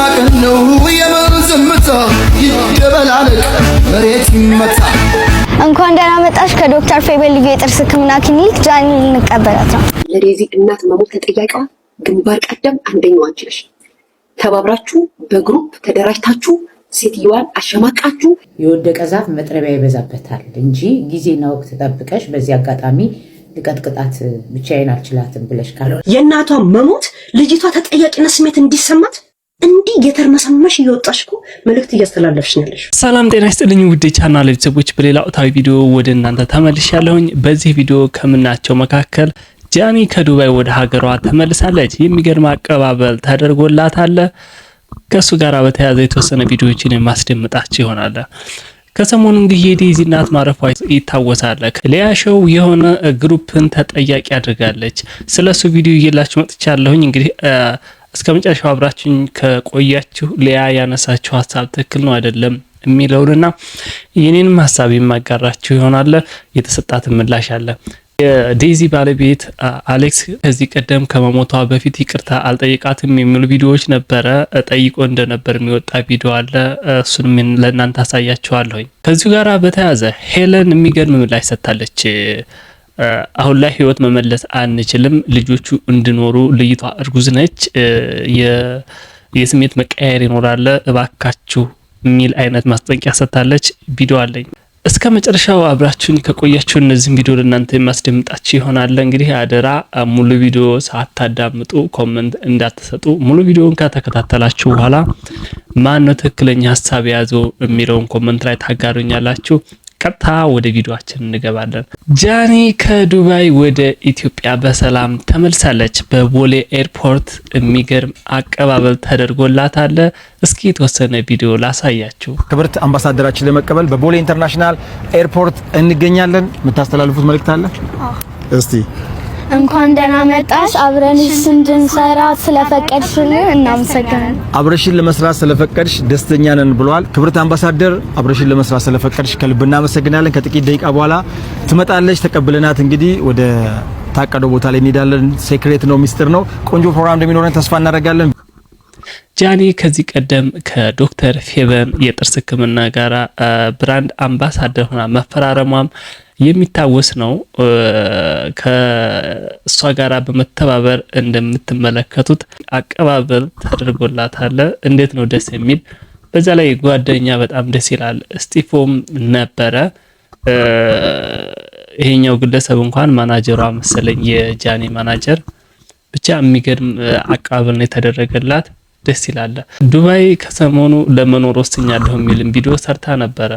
ቀነው የምን ዝምታ ይደበላለቅ መሬት ይመታ። እንኳን ደህና መጣሽ ከዶክተር ፌበል ልዩ የጥርስ ህክምና ክሊኒክ ጃኒ ልንቀበላት ነው። ለዴዚ እናት መሞት ተጠያቂዋ ግንባር ቀደም አንደኛው አንቺ ነሽ። ተባብራችሁ በግሩፕ ተደራጅታችሁ ሴትዮዋን አሸማቃችሁ። የወደቀ ዛፍ መጥረቢያ ይበዛበታል እንጂ ጊዜና ወቅት ተጠብቀሽ በዚህ አጋጣሚ ልቀጥቅጣት ብቻዬን አልችላትም ብለሽ ካልሆነ የእናቷ መሞት ልጅቷ ተጠያቂነት ስሜት እንዲሰማት እንዲህ የተርመሰመሽ እየወጣሽ እኮ መልእክት እያስተላለፍሽ ነው ያለሽ። ሰላም ጤና ይስጥልኝ ውድ ቻናል ቤተሰቦች፣ በሌላ ወቅታዊ ቪዲዮ ወደ እናንተ ተመልሻለሁኝ። በዚህ ቪዲዮ ከምናቸው መካከል ጃኒ ከዱባይ ወደ ሀገሯ ተመልሳለች። የሚገርም አቀባበል ተደርጎላታል። ከሱ ጋር በተያያዘ የተወሰነ ቪዲዮዎችን የማስደምጣችሁ ይሆናል። ከሰሞኑ እንግዲህ የዴዚ እናት ማረፏ ይታወሳል። ሊያ ሾው የሆነ ግሩፕን ተጠያቂ አድርጋለች። ስለሱ ቪዲዮ እየላችሁ መጥቻለሁኝ። እንግዲህ እስከ መጨረሻው አብራችሁኝ ከቆያችሁ ሊያ ያነሳችሁ ሀሳብ ትክክል ነው አይደለም የሚለውንና የኔንም ሀሳብ የማጋራችሁ ይሆናል። የተሰጣትን ምላሽ አለ። የዴዚ ባለቤት አሌክስ ከዚህ ቀደም ከመሞቷ በፊት ይቅርታ አልጠይቃትም የሚሉ ቪዲዮዎች ነበረ። ጠይቆ እንደነበር የሚወጣ ቪዲዮ አለ። እሱንም ለእናንተ አሳያችኋለሁኝ። ከዚሁ ጋር በተያያዘ ሄለን የሚገርም ምላሽ ሰጥታለች። አሁን ላይ ህይወት መመለስ አንችልም፣ ልጆቹ እንዲኖሩ ልይቷ እርጉዝ ነች፣ የስሜት መቀየር ይኖራል፣ እባካችሁ የሚል አይነት ማስጠንቀቂያ ሰጥታለች። ቪዲዮ አለኝ። እስከ መጨረሻው አብራችሁኝ ከቆያችሁ እነዚህን ቪዲዮ ለእናንተ የማስደምጣችሁ ይሆናል። እንግዲህ አደራ ሙሉ ቪዲዮ ሳታዳምጡ ኮሜንት እንዳትሰጡ። ሙሉ ቪዲዮውን ከተከታተላችሁ በኋላ ማን ነው ትክክለኛ ሀሳብ የያዘው የሚለውን ኮሜንት ላይ ታጋሩኛላችሁ። ቀጥታ ወደ ቪዲዮአችን እንገባለን። ጃኒ ከዱባይ ወደ ኢትዮጵያ በሰላም ተመልሳለች። በቦሌ ኤርፖርት የሚገርም አቀባበል ተደርጎላታል። እስኪ የተወሰነ ቪዲዮ ላሳያችሁ። ክብርት አምባሳደራችን ለመቀበል በቦሌ ኢንተርናሽናል ኤርፖርት እንገኛለን። የምታስተላልፉት መልእክት አለ? እስቲ እንኳን ደህና መጣሽ። አብረንሽ እንድንሰራ ስለፈቀድሽልን እናመሰግናለን። አብረሽን ለመስራት ስለፈቀድሽ ደስተኛ ነን ብለዋል። ክብርት አምባሳደር አብረሽን ለመስራት ስለፈቀድሽ ከልብ እናመሰግናለን። ከጥቂት ደቂቃ በኋላ ትመጣለች። ተቀብለናት እንግዲህ ወደ ታቀደው ቦታ ላይ እንሄዳለን። ሴክሬት ነው፣ ሚስጥር ነው። ቆንጆ ፕሮግራም እንደሚኖረን ተስፋ እናደርጋለን። ጃኒ ከዚህ ቀደም ከዶክተር ፌበን የጥርስ ህክምና ጋራ ብራንድ አምባሳደር ሆና መፈራረሟም የሚታወስ ነው። ከእሷ ጋራ በመተባበር እንደምትመለከቱት አቀባበል ተደርጎላታል። እንዴት ነው ደስ የሚል። በዛ ላይ ጓደኛ በጣም ደስ ይላል። ስቲፎም ነበረ። ይሄኛው ግለሰብ እንኳን ማናጀሯ መሰለኝ የጃኒ ማናጀር። ብቻ የሚገርም አቀባበል ነው የተደረገላት። ደስ ይላል። ዱባይ ከሰሞኑ ለመኖር ወስኛለሁ የሚል ቪዲዮ ሰርታ ነበረ።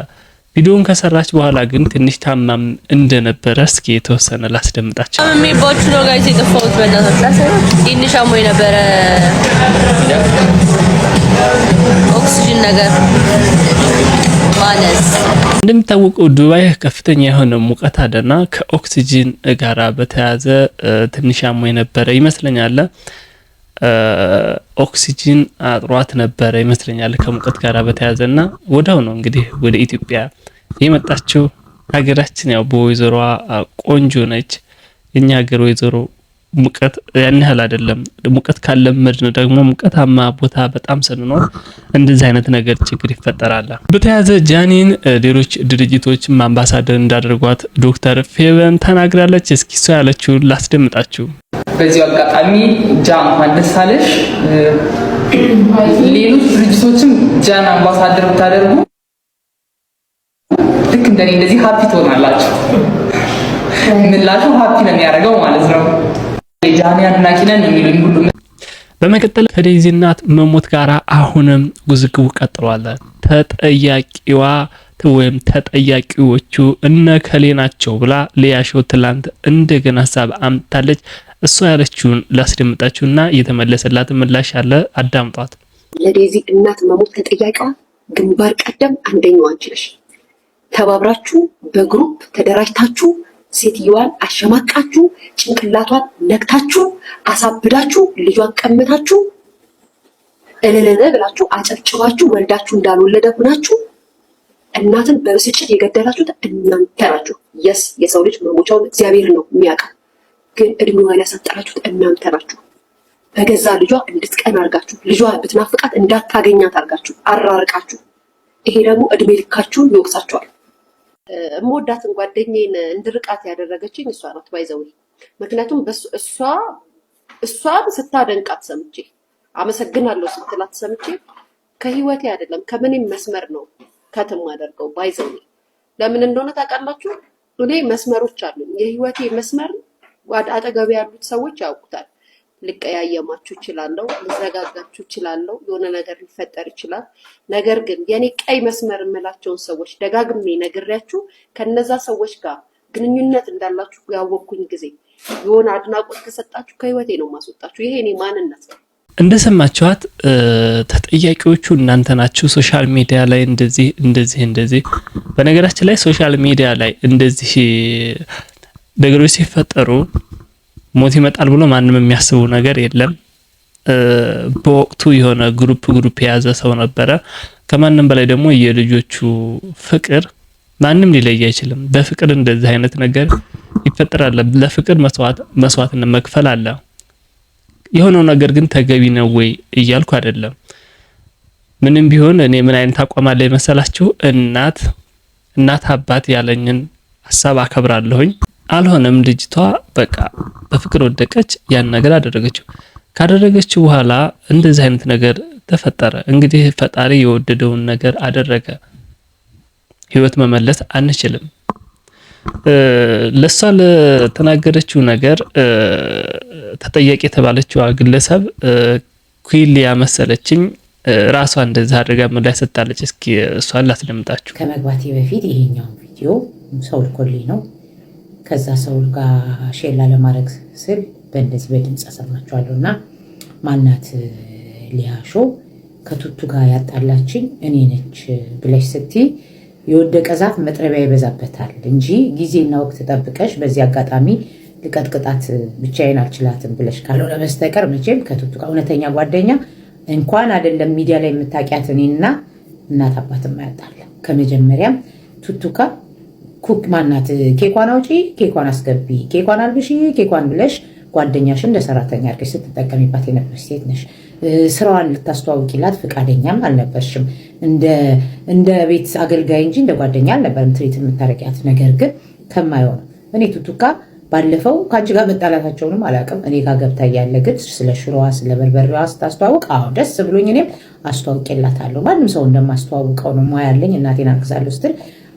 ቪዲዮን ከሰራች በኋላ ግን ትንሽ ታማም እንደነበረ እስኪ የተወሰነ ላስደምጣችሁ። የሚባቹ ነው ጋይስ የጠፋሁት በእናታችሁ ትንሽ አሞኝ ነበረ። ኦክሲጅን ነገር ማነስ። እንደሚታወቀው ዱባይ ከፍተኛ የሆነ ሙቀት አለና ከኦክሲጅን ጋራ በተያያዘ ትንሽ አሞኝ ነበረ ይመስለኛል። ኦክሲጅን አጥሯት ነበረ ይመስለኛል ከሙቀት ጋር በተያያዘና ወዳው ነው እንግዲህ ወደ ኢትዮጵያ የመጣችው። ሀገራችን ያው በወይዘሮዋ ቆንጆ ነች። የኛ ሀገር ወይዘሮ ሙቀት ያን ያህል አይደለም። ሙቀት ካለመድን ደግሞ ሙቀታማ ቦታ በጣም ስንኖር እንደዚህ አይነት ነገር ችግር ይፈጠራል። በተያያዘ ጃኒን ሌሎች ድርጅቶችም አምባሳደር እንዳደረጓት ዶክተር ፌበን ተናግራለች። እስኪ እሷ ያለችውን ላስደምጣችሁ። በዚህ አጋጣሚ ጃን እንኳን ደስ አለሽ። ሌሎች ድርጅቶችም ጃን አምባሳደር ብታደርጉ ልክ እንደኔ እንደዚህ ሃፒ ትሆናላችሁ። ምላሹ ሃፒ ነው የሚያደርገው ማለት ነው። የጃኒ አድናቂ ነን የሚሉኝ ሁሉ። በመቀጠል ከዴዚ እናት መሞት ጋራ አሁንም ውዝግቡ ቀጥሏል። ተጠያቂዋ ወይም ተጠያቂዎቹ እነከሌ ናቸው ብላ ሊያ ሾው ትላንት እንደገና ሀሳብ አምጥታለች። እሷ ያለችውን ላስደምጣችሁና የተመለሰላት ምላሽ አለ። አዳምጧት። ለዴዚ እናት መሞት ተጠያቂዋ ግንባር ቀደም አንደኛው አንቺ ነሽ። ተባብራችሁ በግሩፕ ተደራጅታችሁ ሴትዮዋን አሸማቃችሁ፣ ጭንቅላቷን ነክታችሁ፣ አሳብዳችሁ፣ ልጇን ቀምታችሁ፣ እለለለ ብላችሁ አጨብጭባችሁ ወልዳችሁ እንዳልወለደ ሆናችሁ እናትን በብስጭት የገደላችሁት እናንተ ናችሁ። የሰው ልጅ መሞቻውን እግዚአብሔር ነው የሚያውቀው። ግን እድሜዋን ያሳጠራችሁት እናንተ ናችሁ። በገዛ ልጇ እንድትቀን አርጋችሁ ልጇ ብትናፍቃት እንዳታገኛት አርጋችሁ አራርቃችሁ፣ ይሄ ደግሞ እድሜ ልካችሁን ይወቅሳችኋል። እምወዳትን ጓደኛዬን እንድርቃት ያደረገችኝ እሷ ናት ባይዘው። ምክንያቱም እሷን ስታደንቃት ሰምቼ አመሰግናለሁ ስትላት ሰምቼ ከህይወቴ አይደለም ከምንም መስመር ነው ከተም አደርገው ባይዘው። ለምን እንደሆነ ታውቃላችሁ? እኔ መስመሮች አሉኝ። የህይወቴ መስመር አጠገብ ያሉት ሰዎች ያውቁታል። ልቀያየማችሁ እችላለሁ፣ ልዘጋጋችሁ እችላለሁ፣ የሆነ ነገር ሊፈጠር ይችላል። ነገር ግን የኔ ቀይ መስመር የምላቸውን ሰዎች ደጋግሜ ነግሬያችሁ ከነዛ ሰዎች ጋር ግንኙነት እንዳላችሁ ያወቅኩኝ ጊዜ የሆነ አድናቆት ከሰጣችሁ ከህይወቴ ነው ማስወጣችሁ። ይሄ እኔ ማንነት ነው። እንደሰማችኋት ተጠያቂዎቹ እናንተ ናችሁ። ሶሻል ሚዲያ ላይ እንደዚህ በነገራችን ላይ ሶሻል ሚዲያ ላይ እንደዚህ ነገሮች ሲፈጠሩ ሞት ይመጣል ብሎ ማንም የሚያስበው ነገር የለም። በወቅቱ የሆነ ግሩፕ የያዘ ሰው ነበረ። ከማንም በላይ ደግሞ የልጆቹ ፍቅር ማንም ሊለይ አይችልም። በፍቅር እንደዚህ አይነት ነገር ይፈጠራል። ለፍቅር መስዋዕትነት መክፈል አለ። የሆነው ነገር ግን ተገቢ ነው ወይ እያልኩ አይደለም። ምንም ቢሆን እኔ ምን አይነት አቋም አለኝ መሰላችሁ? እናት አባት ያለኝን ሐሳብ አከብራለሁኝ። አልሆነም ልጅቷ በቃ በፍቅር ወደቀች፣ ያን ነገር አደረገችው። ካደረገችው በኋላ እንደዚህ አይነት ነገር ተፈጠረ። እንግዲህ ፈጣሪ የወደደውን ነገር አደረገ። ህይወት መመለስ አንችልም። ለሷ ለተናገረችው ነገር ተጠያቂ የተባለችው ግለሰብ ኩይሊያ መሰለችኝ ራሷ እንደዛ አድርጋ ምላሽ ሰጣለች። እስኪ እሷን ላስደምጣችሁ። ከመግባቴ በፊት ይሄኛው ቪዲዮ ሰው ልኮልኝ ነው። ከዛ ሰው ጋር ሼር ለማድረግ ስል በእንደዚህ በድምጽ አሰማችኋለሁና ማናት ሊያሾ ከቱቱ ጋር ያጣላችኝ እኔ ነች ብለሽ ስትይ የወደቀ ዛፍ መጥረቢያ ይበዛበታል እንጂ ጊዜና ወቅት ጠብቀሽ በዚህ አጋጣሚ ልቀጥቅጣት ብቻዬን አልችላትም ብለሽ ካልሆነ በስተቀር መቼም ከቱቱ ጋር እውነተኛ ጓደኛ እንኳን አይደለም ሚዲያ ላይ የምታውቂያት እኔና እናት አባትም ያጣለ። ከመጀመሪያም ቱቱ ጋር ኩክ ማናት ኬኳን አውጪ፣ ኬኳን አስገቢ፣ ኬኳን አልብሺ፣ ኬኳን ብለሽ ጓደኛሽን እንደ ሰራተኛ አድርገሽ ስትጠቀሚባት የነበርሽ ሴት ነሽ። ስራዋን ልታስተዋውቂላት ፍቃደኛም አልነበርሽም። እንደ ቤት አገልጋይ እንጂ እንደ ጓደኛ አልነበርም ትሪት የምታረቂያት። ነገር ግን ከማይሆን እኔ ቱቱካ ባለፈው ከአንቺ ጋር መጣላታቸውንም አላውቅም። እኔ ጋር ገብታ እያለ ግን ስለ ሽሮዋ ስለ በርበሬዋ ስታስተዋውቅ ደስ ብሎኝ እኔም አስተዋውቄላታለሁ። ማንም ሰው እንደማስተዋውቀው ነው። ሙያ ያለኝ እናቴን አግዛለሁ ስትል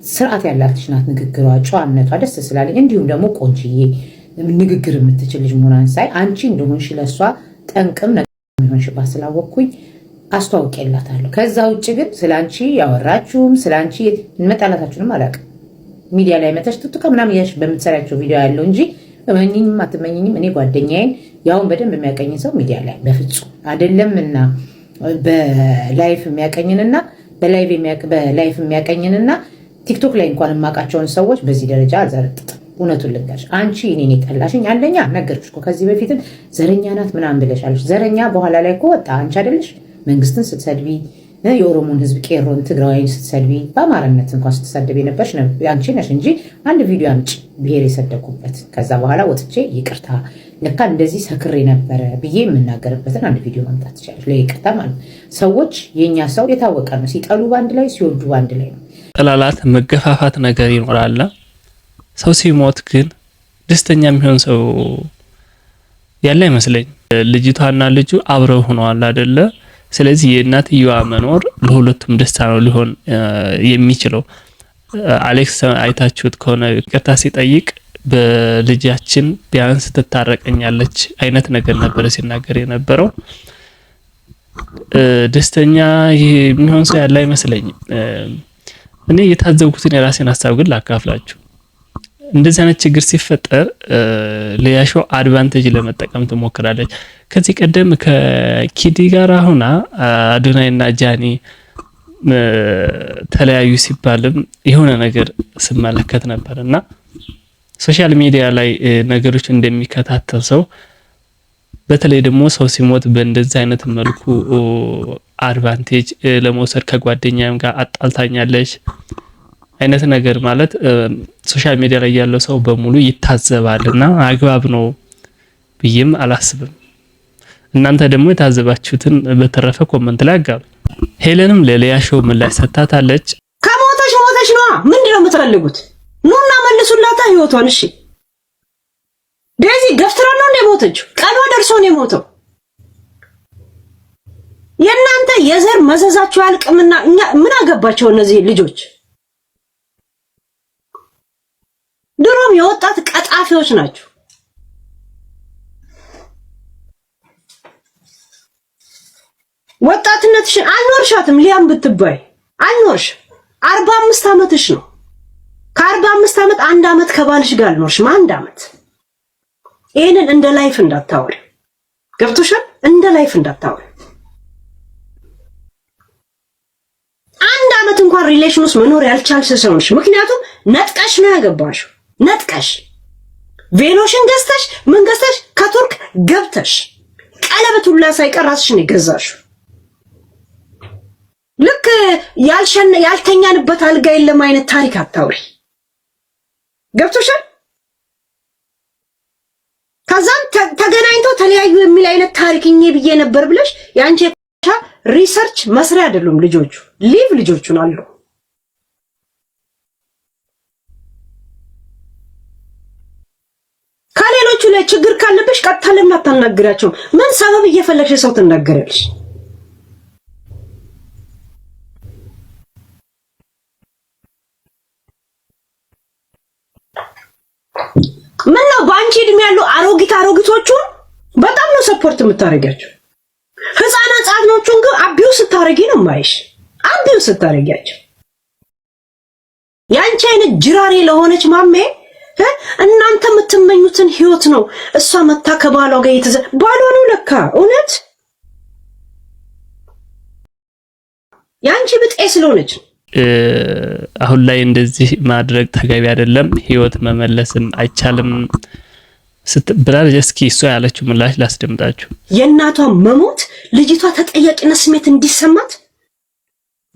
ስርዓት ያላትሽ ናት። ንግግሯ፣ ጨዋነቷ ደስ ስላለኝ እንዲሁም ደግሞ ቆንጅዬ ንግግር የምትችል ልጅ መሆኗን ሳይ አንቺ እንደሆንሽ ለሷ ጠንቅም ነገር የሚሆንሽባት ስላወቅኩኝ አስተዋውቄላታለሁ። ከዛ ውጭ ግን ስላንቺ ያወራችሁም ስላንቺ እንመጣላታችሁንም አላውቅም። ሚዲያ ላይ መተሽ ቱቱካ ምናምን ያሽ በምትሰራቸው ቪዲዮ ያለው እንጂ እመኝኝም አትመኝኝም እኔ ጓደኛዬን ያውን በደንብ የሚያቀኝን ሰው ሚዲያ ላይ በፍጹም አይደለምና በላይፍ የሚያቀኝንና ቲክቶክ ላይ እንኳን የማውቃቸውን ሰዎች በዚህ ደረጃ አልዘረጥጥም። እውነቱን ልንገርሽ አንቺ እኔን የጠላሽኝ አንደኛ ነገርኩሽ እኮ ከዚህ በፊትም ዘረኛ ናት ምናምን ብለሻለሽ። ዘረኛ በኋላ ላይ እኮ ወጣ። አንቺ አይደለሽ መንግስትን ስትሰድቢ የኦሮሞን ህዝብ ቄሮን ትግራዋይን ስትሰድቢ በአማራነት እንኳን ስትሰድቢ ነበርሽ አንቺ ነሽ እንጂ አንድ ቪዲዮ አምጪ ብሔር የሰደኩበት ከዛ በኋላ ወጥቼ ይቅርታ ለካ እንደዚህ ሰክሬ ነበረ ብዬ የምናገርበትን አንድ ቪዲዮ ማምጣት ትችላለሽ። ለይቅርታ ማለት ሰዎች የኛ ሰው የታወቀ ነው። ሲጠሉ ባንድ ላይ ሲወዱ ባንድ ላይ ነው። ጥላላት መገፋፋት ነገር ይኖራል። ሰው ሲሞት ግን ደስተኛ የሚሆን ሰው ያለ አይመስለኝ። ልጅቷና ልጁ አብረው ሆነዋል አይደለ? ስለዚህ የእናትየዋ መኖር ለሁለቱም ደስታ ነው ሊሆን የሚችለው። አሌክስ አይታችሁት ከሆነ ይቅርታ ሲጠይቅ በልጃችን ቢያንስ ትታረቀኛለች አይነት ነገር ነበር ሲናገር የነበረው። ደስተኛ የሚሆን ሰው ያለ አይመስለኝም። እኔ የታዘብኩትን የራሴን ሀሳብ ግን ላካፍላችሁ። እንደዚህ አይነት ችግር ሲፈጠር ሊያሾ አድቫንቴጅ ለመጠቀም ትሞክራለች። ከዚህ ቀደም ከኪዲ ጋር ሆና አዶናይና ጃኒ ተለያዩ ሲባልም የሆነ ነገር ስመለከት ነበርና ሶሻል ሚዲያ ላይ ነገሮች እንደሚከታተል ሰው በተለይ ደግሞ ሰው ሲሞት በእንደዚህ አይነት መልኩ አድቫንቴጅ ለመውሰድ ከጓደኛም ጋር አጣልታኛለች አይነት ነገር ማለት ሶሻል ሚዲያ ላይ ያለው ሰው በሙሉ ይታዘባልና አግባብ ነው ብዬም አላስብም። እናንተ ደግሞ የታዘባችሁትን በተረፈ ኮመንት ላይ አጋሩ። ሄለንም ለሊያ ሾው ምላሽ ሰጥታታለች። ከሞተሽ ሞተሽ ነው። ምንድነው የምትፈልጉት? ኑና መልሱላታ ህይወቷን። እሺ ዴዚ ገፍትራ ነው እንደሞተች ቀኗ ደርሶ ነው የሞተው። የእናንተ የዘር መዘዛችሁ ያልቅምና እኛ ምን አገባቸው እነዚህ ልጆች? ድሮም የወጣት ቀጣፊዎች ናቸው። ወጣትነትሽን አልኖርሻትም። ሊያም ብትባይ አልኖርሽ 45 ዓመትሽ ነው። ከ45 ዓመት 1 ዓመት ከባልሽ ጋር አልኖርሽም። 1 ዓመት። ይሄንን እንደ ላይፍ እንዳታወሪ። ገብቶሻል? እንደ ላይፍ እንዳታወሪ። 1 ዓመት እንኳን ሪሌሽን ውስጥ መኖር ያልቻልሽ ሰው ነሽ። ምክንያቱም ነጥቀሽ ነው ያገባሽው። ነጥቀሽ ቬሎሽን ገዝተሽ ምን ገዝተሽ ከቱርክ ገብተሽ ቀለበት ሁላ ሳይቀር ራስሽን የገዛሽው። ልክ ያልተኛንበት አልጋ የለም አይነት ታሪክ አታውሪ። ገብቶሻል? ከዛም ተገናኝተው ተለያዩ የሚል አይነት ታሪክ እኔ ብዬ ነበር ብለሽ ያንቺ ሪሰርች መስሪያ አይደሉም ልጆቹ። ሊቭ ልጆቹን አሉ። ከሌሎቹ ላይ ችግር ካለብሽ ቀጥታ ለምን አታናግራቸው? ምን ሰበብ እየፈለግሽ ሰው ትናገራለሽ? ምን ነው በአንቺ እድሜ ያሉ አሮጊቶቹ በጣም ነው ሰፖርት የምታረጋቸው። ህፃናቶቹን ግን አቢው ስታረጊ ነው ማይሽ። አቢው ስታረጊያቸው ያንቺ አይነት ጅራሬ ለሆነች ማሜ እናንተ የምትመኙትን ህይወት ነው እሷ መታ ከባሏ ጋር ባሏ ነው ለካ። እውነት ያንቺ ብጤ ስለሆነች አሁን ላይ እንደዚህ ማድረግ ተገቢ አይደለም። ህይወት መመለስም አይቻልም ስትብራር እስኪ እሷ ያለችው ምላሽ ላስደምጣችሁ። የእናቷ መሞት ልጅቷ ተጠያቂነት ስሜት እንዲሰማት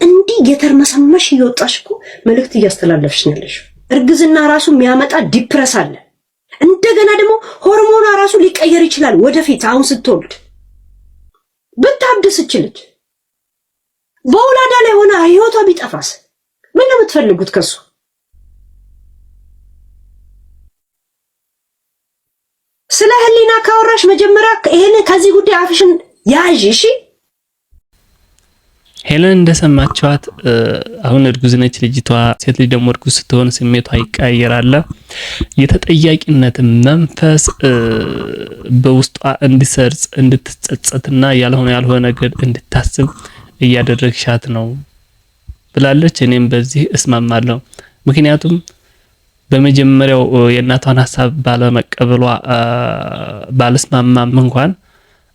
እንዲህ የተርመሰመሽ እየወጣሽ እኮ መልእክት እያስተላለፍሽ ነው ያለሽ። እርግዝና ራሱ የሚያመጣ ዲፕረስ አለ። እንደገና ደግሞ ሆርሞኗ ራሱ ሊቀየር ይችላል ወደፊት። አሁን ስትወልድ ብታብድስ ይችላል። በወላዳ ላይ ሆነ ህይወቷ ቢጠፋስ ምን ነው የምትፈልጉት ከሱ? ስለ ህሊና ካወራሽ መጀመሪያ ይሄን ከዚህ ጉዳይ አፍሽን ያዥ። እሺ ሄለን እንደሰማችኋት አሁን እርጉዝ ነች ልጅቷ። ሴት ልጅ ደግሞ እርጉዝ ስትሆን ስሜቷ ይቀየራል። የተጠያቂነት መንፈስ በውስጧ እንዲሰርጽ እንድትጸጸትና ያልሆነ ነገር እንድታስብ እያደረግሻት ነው ብላለች። እኔም በዚህ እስማማለሁ። ምክንያቱም በመጀመሪያው የእናቷን ሐሳብ ባለመቀበሏ ባለስማማም እንኳን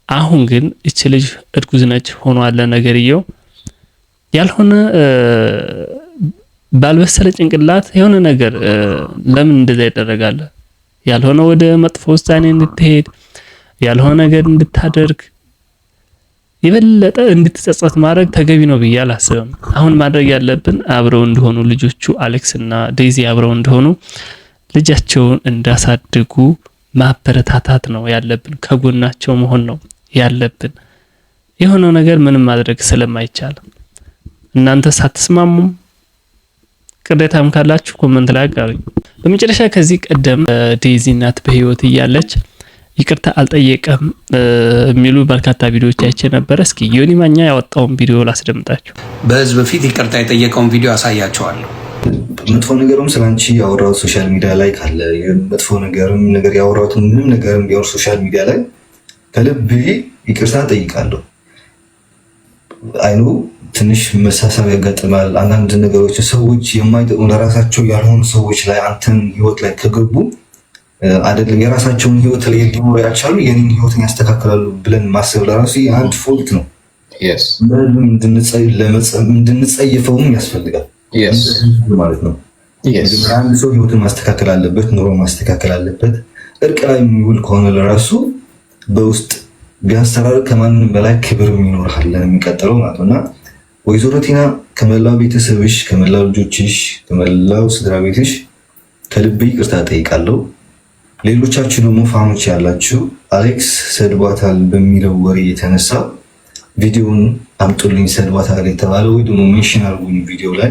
አሁን ግን እቺ ልጅ እርጉዝ ነች ሆኗል ነገርየው ያልሆነ ባልበሰለ ጭንቅላት የሆነ ነገር ለምን እንደዛ ይደረጋል? ያልሆነ ወደ መጥፎ ውሳኔ እንድትሄድ ያልሆነ ነገር እንድታደርግ የበለጠ እንድትጸጸት ማድረግ ተገቢ ነው ብዬ አላስብም። አሁን ማድረግ ያለብን አብረው እንደሆኑ ልጆቹ አሌክስ እና ዴዚ አብረው እንደሆኑ ልጃቸውን እንዳሳድጉ ማበረታታት ነው ያለብን። ከጎናቸው መሆን ነው ያለብን። የሆነው ነገር ምንም ማድረግ ስለማይቻል እናንተ ሳትስማሙም ቅሬታም ካላችሁ ኮሜንት ላይ አጋሩኝ። በመጨረሻ ከዚህ ቀደም ዴዚ እናት በህይወት እያለች ይቅርታ አልጠየቀም የሚሉ በርካታ ቪዲዮዎች አይቼ ነበር። እስኪ ዮኒ ማኛ ያወጣውን ቪዲዮ ላስደምጣችሁ። በህዝብ ፊት ይቅርታ የጠየቀውን ቪዲዮ አሳያቸዋለሁ። መጥፎ ነገርም ስላንቺ ያወራው ሶሻል ሚዲያ ላይ ካለ መጥፎ ነገርም ነገር ያወራው ምንም ነገርም ቢሆን ሶሻል ሚዲያ ላይ ከልብ ይቅርታ ጠይቃለሁ። አይኑ ትንሽ መሳሳብ ያጋጥማል። አንዳንድ ነገሮች ሰዎች የማይጠቅሙ ለራሳቸው ያልሆኑ ሰዎች ላይ አንተን ህይወት ላይ ከገቡ አይደለም የራሳቸውን ህይወት ላይ ሊኖሩ ያልቻሉ የኔን ህይወትን ያስተካክላሉ ብለን ማሰብ ለራሱ አንድ ፎልት ነው። እንድንጸየፈውም ያስፈልጋል ማለት ነው። አንድ ሰው ህይወትን ማስተካከል አለበት፣ ኑሮ ማስተካከል አለበት። እርቅ ላይ የሚውል ከሆነ ለራሱ በውስጥ ቢያሰራር ከማንም በላይ ክብር ይኖርሃል የሚቀጥለው ማለት ነውና ወይዘሮ ቲና ከመላው ቤተሰብሽ፣ ከመላው ልጆችሽ፣ ከመላው ስድራ ቤትሽ ከልብ ይቅርታ ጠይቃለሁ። ሌሎቻችሁ ደግሞ ፋኖች ያላችሁ አሌክስ ሰድቧታል በሚለው ወሬ የተነሳ ቪዲዮውን አምጡልኝ ሰድቧታል የተባለው ወይ ደግሞ ሜንሽን አድርጉኝ ቪዲዮ ላይ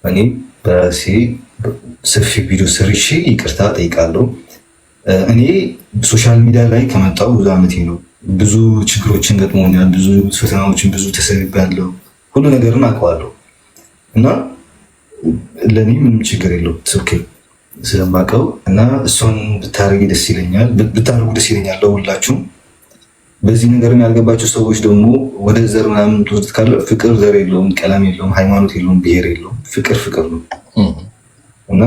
እኔ በራሴ ሰፊ ቪዲዮ ሰርቼ ይቅርታ ጠይቃለሁ። እኔ ሶሻል ሚዲያ ላይ ከመጣሁ ብዙ ዓመቴ ነው። ብዙ ችግሮችን ገጥሞኛል፣ ብዙ ፈተናዎችን፣ ብዙ ተሰብቤያለሁ። ሁሉ ነገርን አውቀዋለሁ እና ለእኔ ምንም ችግር የለውም ኦኬ ስለማውቀው እና እሷን ብታደርጉ ደስ ይለኛል ለሁላችሁም። በዚህ ነገርም ያልገባቸው ሰዎች ደግሞ ወደ ዘር ምናምን ትወስድ ካለ ፍቅር ዘር የለውም፣ ቀለም የለውም፣ ሃይማኖት የለውም፣ ብሔር የለውም። ፍቅር ፍቅር ነው እና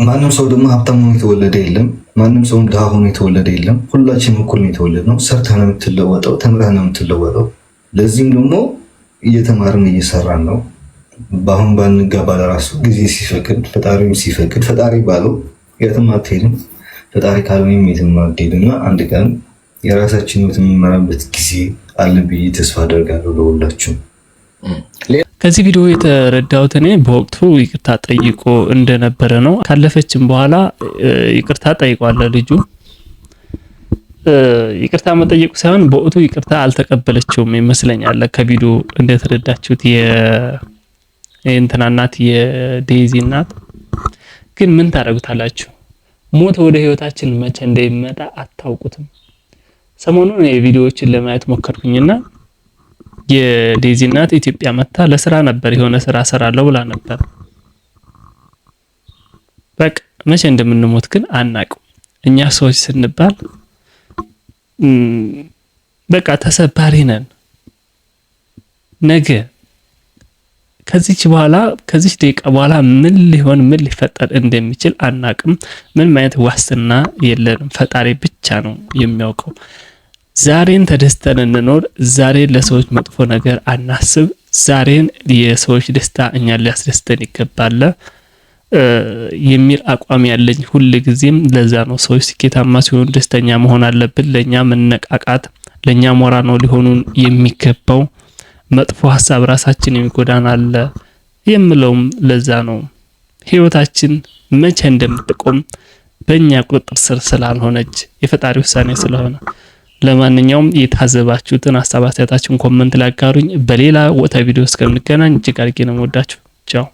ማንም ሰው ደግሞ ሀብታም ሆኖ የተወለደ የለም፣ ማንም ሰው ድሃ ሆኖ የተወለደ የለም። ሁላችንም እኩል ነው የተወለድነው። ሰርተህ ነው የምትለወጠው፣ ተምረህ ነው የምትለወጠው። ለዚህም ደግሞ እየተማርን እየሰራን ነው። በአሁን ባንጋባ ለራሱ ጊዜ ሲፈቅድ ፈጣሪም ሲፈቅድ ፈጣሪ ባለው የትም አትሄድም፣ ፈጣሪ ካልሆነም የትም አትሄድም እና አንድ ቀን የራሳችን ህይወት የምንመራበት ጊዜ አለ ብዬ ተስፋ አደርጋለሁ ለሁላችሁም። ከዚህ ቪዲዮ የተረዳሁት እኔ በወቅቱ ይቅርታ ጠይቆ እንደነበረ ነው። ካለፈችም በኋላ ይቅርታ ጠይቋል ልጁ። ይቅርታ መጠየቁ ሳይሆን በወቅቱ ይቅርታ አልተቀበለችውም ይመስለኛል። ከቪዲዮ እንደተረዳችሁት የእንትና እናት የዴዚ እናት ግን ምን ታደርጉታላችሁ? ሞት ወደ ህይወታችን መቼ እንደሚመጣ አታውቁትም። ሰሞኑን የቪዲዮዎችን ለማየት ሞከርኩኝና የዴዚ እናት ኢትዮጵያ መታ ለስራ ነበር የሆነ ስራ ሰራለው ብላ ነበር። በቃ መቼ እንደምንሞት ግን አናውቅም። እኛ ሰዎች ስንባል በቃ ተሰባሪ ነን። ነገ ከዚች ደቂቃ በኋላ ምን ሊፈጠር እንደሚችል አናውቅም። ምንም አይነት ዋስትና የለንም። ፈጣሪ ብቻ ነው የሚያውቀው። ዛሬን ተደስተን እንኖር። ዛሬን ለሰዎች መጥፎ ነገር አናስብ። ዛሬን የሰዎች ደስታ እኛን ሊያስደስተን ይገባል የሚል አቋም ያለኝ ሁሉ ጊዜም ለዛ ነው። ሰዎች ስኬታማ ሲሆኑ ደስተኛ መሆን አለብን። ለኛ መነቃቃት፣ ለኛ ሞራል ነው ሊሆኑን የሚገባው። መጥፎ ሐሳብ ራሳችን የሚጎዳን አለ የምለውም ለዛ ነው። ህይወታችን መቼ እንደምትቆም በእኛ ቁጥጥር ስር ስላልሆነች የፈጣሪ ውሳኔ ስለሆነ ለማንኛውም የታዘባችሁትን ሐሳብ አስተያየታችሁን ኮሜንት ላይ አጋሩኝ። በሌላ ወጣ ቪዲዮ እስከምንገናኝ እጅግ አድርጌ ነው የምወዳችሁ። ቻው።